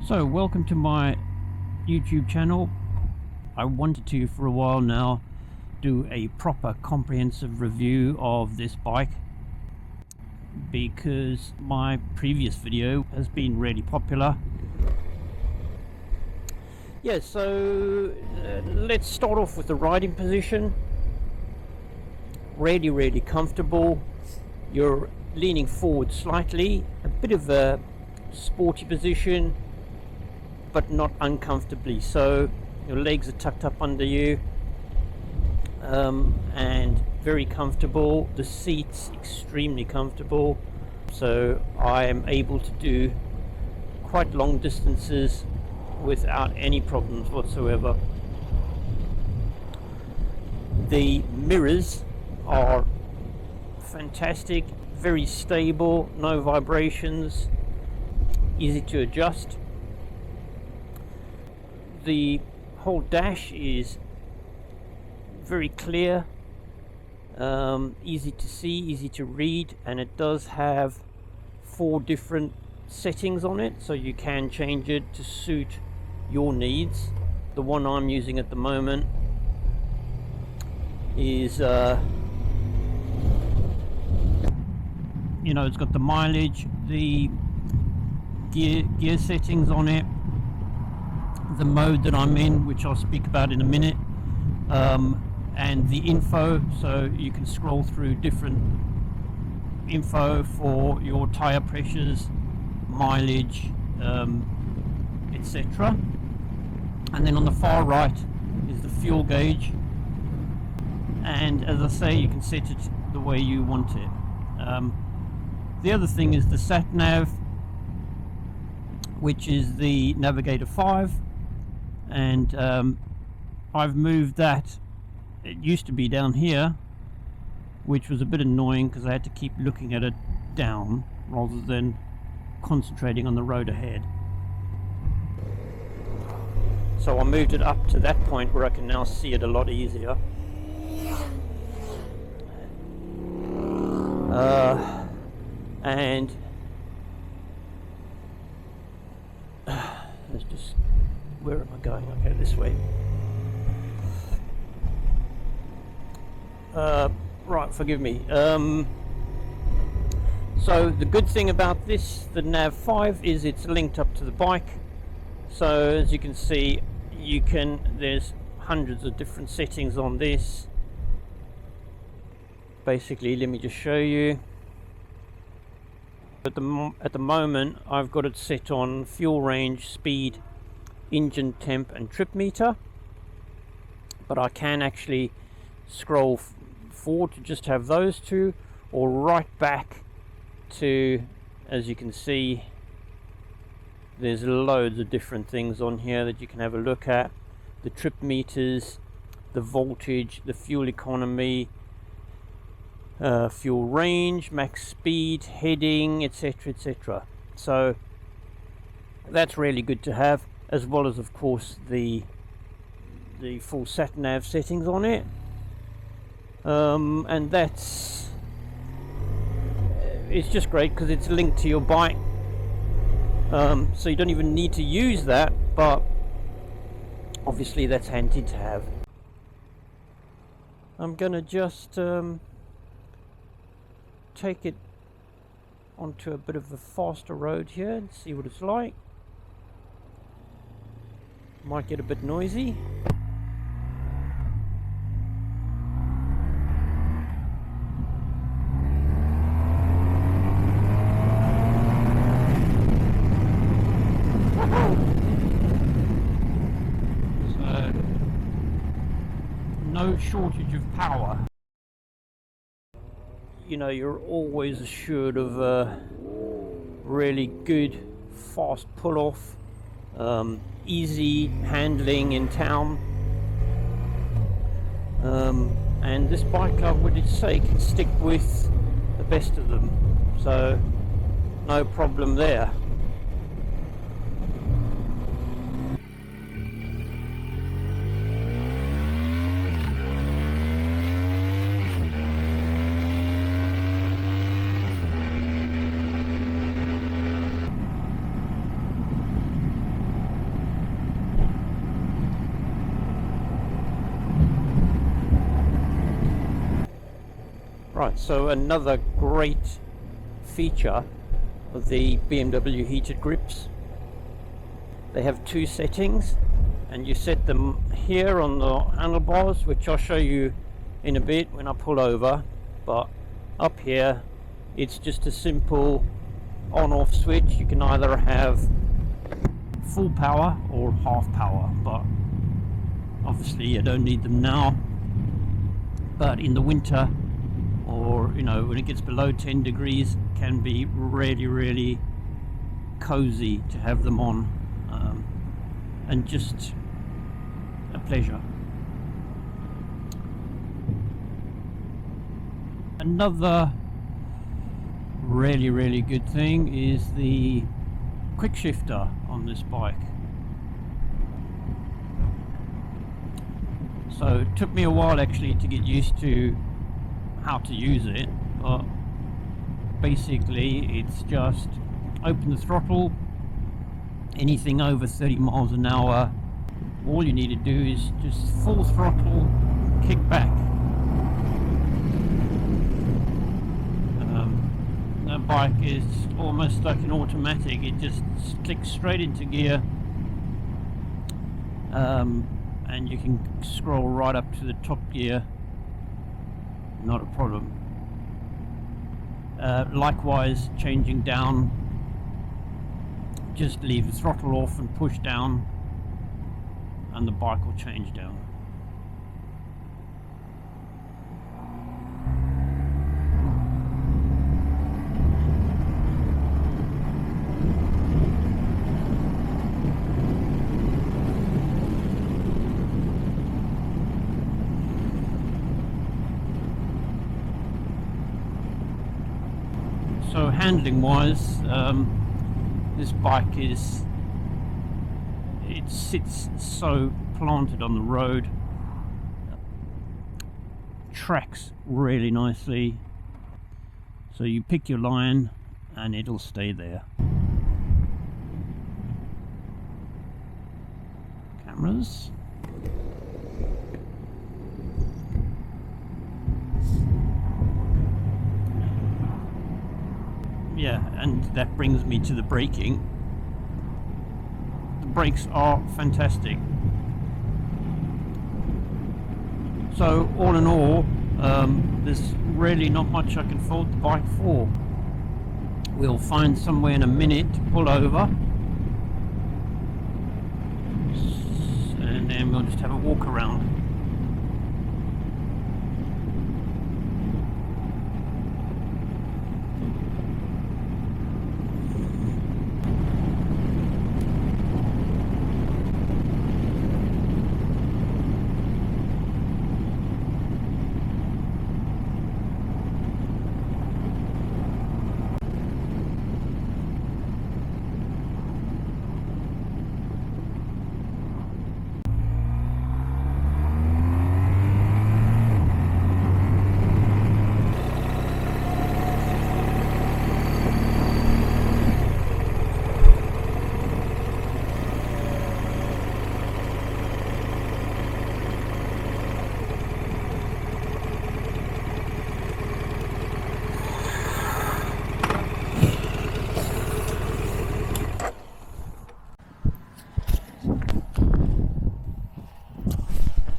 So welcome to my YouTube channel. I wanted to for a while now do a proper comprehensive review of this bike because my previous video has been really popular. Yeah, so let's start off with the riding position. Really comfortable. You're leaning forward slightly, a bit of a sporty position, but not uncomfortably so. Your legs are tucked up under you, and very comfortable. The seats extremely comfortable, so I am able to do quite long distances without any problems whatsoever. The mirrors are fantastic, very stable, no vibrations, easy to adjust. The whole dash is very clear, easy to see, easy to read, and it does have 4 different settings on it, so you can change it to suit your needs. The one I'm using at the moment is you know, it's got the mileage, the gear settings on it, the mode that I'm in, which I'll speak about in a minute, and the info, so you can scroll through different info for your tire pressures, mileage, etc. And then on the far right is the fuel gauge, and as I say, you can set it the way you want it. The other thing is the sat nav, which is the Navigator 5, and I've moved that. It used to be down here, which was a bit annoying because I had to keep looking at it down rather than concentrating on the road ahead. So I moved it up to that point where I can now see it a lot easier. And let's just, where am I going? Okay, this way. Right, forgive me. So the good thing about this, the Nav 5, is it's linked up to the bike. So as you can see, there's hundreds of different settings on this. Basically, let me just show you. At the moment, I've got it set on fuel range, speed, engine temp and trip meter, but I can actually scroll forward to just have those two, or right back to, as you can see, there's loads of different things on here that you can have a look at. The trip meters, the voltage, the fuel economy, fuel range, max speed, heading, etc. So that's really good to have, as well as of course the full sat nav settings on it, and it's just great because it's linked to your bike, so you don't even need to use that, but obviously that's handy to have. I'm gonna just take it onto a bit of a faster road here and see what it's like. Might get a bit noisy. So, no shortage of power. You know, you're always assured of a really good fast pull-off, easy handling in town, and this bike, I would say, can stick with the best of them, so no problem there. So another great feature of the BMW heated grips, they have two settings, and you set them here on the handlebars, which I'll show you in a bit when I pull over. But up here it's just a simple on-off switch. You can either have full power or half power, but obviously you don't need them now. But in the winter, or you know, when it gets below 10 degrees, it can be really cozy to have them on, and just a pleasure. Another really good thing is the Quickshifter on this bike. So it took me a while actually to get used to how to use it, but basically it's just open the throttle, anything over 30 miles an hour, all you need to do is just full throttle, kick back. That bike is almost like an automatic. It just clicks straight into gear, and you can scroll right up to the top gear, not a problem. Likewise, changing down, just leave the throttle off and push down, and the bike will change down. So handling wise, this bike it sits so planted on the road, tracks really nicely, so you pick your line and it'll stay there. Cameras. Yeah, and that brings me to the braking. The brakes are fantastic. So all in all, there's really not much I can fault the bike for. We'll find somewhere in a minute to pull over, and then we'll just have a walk around.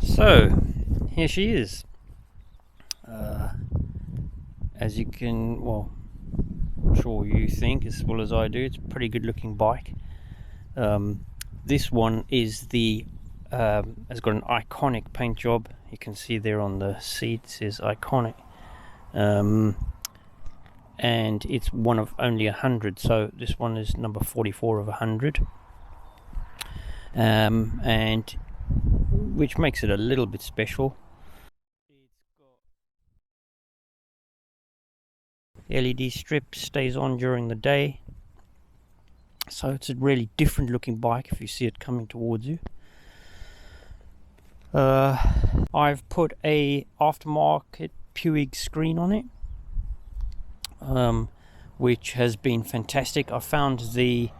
So here she is. As you can, well, I'm sure you think as well as I do, it's a pretty good looking bike. This one is has got an iconic paint job. You can see there on the seat it says iconic, and it's one of only 100, so this one is number 44 of 100, and which makes it a little bit special. The LED strip stays on during the day, so it's a really different looking bike if you see it coming towards you. I've put a aftermarket Puig screen on it, which has been fantastic. I found the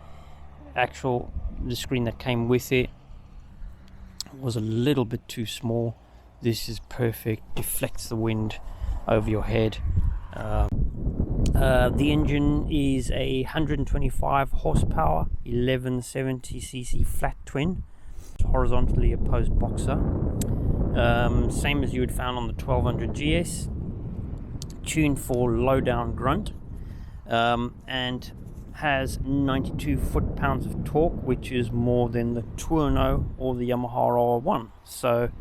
screen that came with it was a little bit too small. This is perfect, deflects the wind over your head, The engine is a 125 horsepower 1170cc flat twin, horizontally opposed boxer, same as you would found on the 1200 GS, tuned for low down grunt, and has 92 foot-pounds of torque, which is more than the Tuono or the Yamaha R1, so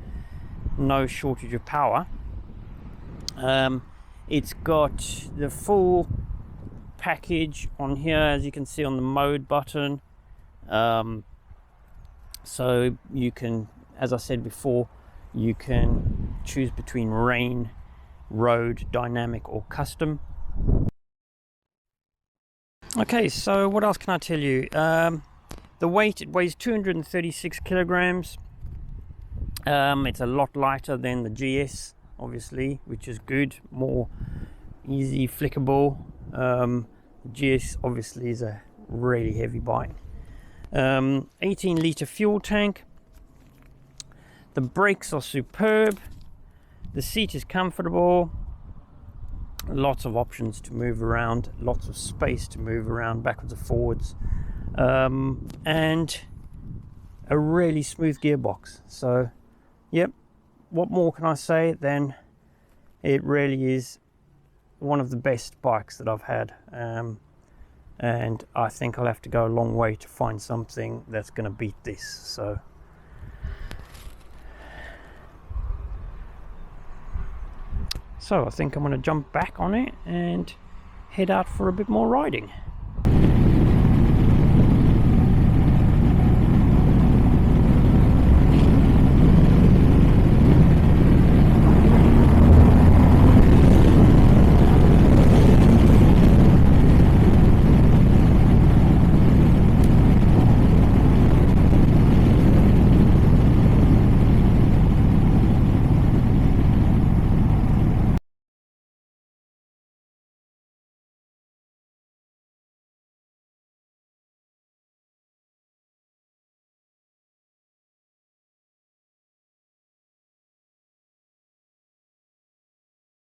no shortage of power. It's got the full package on here, as you can see on the mode button. So you can, as I said before, you can choose between rain, road, dynamic or custom. Okay, so what else can I tell you? The weight, it weighs 236 kilograms. It's a lot lighter than the GS, obviously, which is good, more easy flickable. GS obviously is a really heavy bike. 18 litre fuel tank. The brakes are superb. The seat is comfortable. Lots of options to move around, lots of space to move around backwards and forwards, and a really smooth gearbox. So yep, what more can I say? Then it really is one of the best bikes that I've had, and I think I'll have to go a long way to find something that's going to beat this. So I think I'm going to jump back on it and head out for a bit more riding.